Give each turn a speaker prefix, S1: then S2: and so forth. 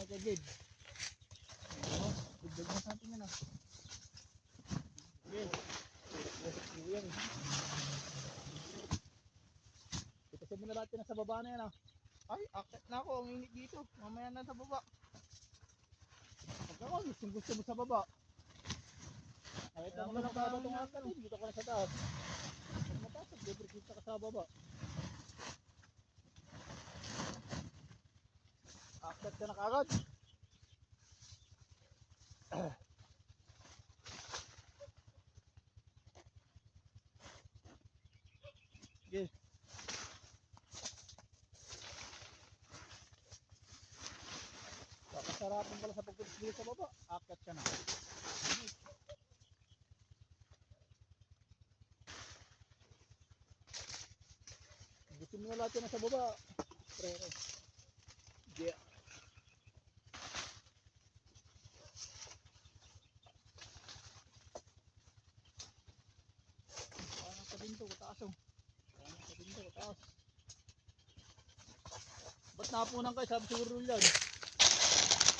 S1: kay Jade. Ano? Bigdag na sa atin yan ah. Yes. Yes. Kasi mo na natin sa baba na yan ah.
S2: Ay, akit na ako. Ang init dito. Mamaya na sa baba.
S1: Pag ako, gusto mo sa baba. Ay, ito mo lang sa baba itong angkat eh. Dito ka na sa taas. Pag matapos, libre kita ka sa baba. Akit ka na kagad. Yes. Kakasarapan pala sa pagpulis dito sa baba. Akit ka na. Gusto mo na lahat yan sa baba. Pre. Yeah. Parang sa binto, kataas oh. Parang sa binto, kataas. Ba't napunan kayo? Sabi siguro yan.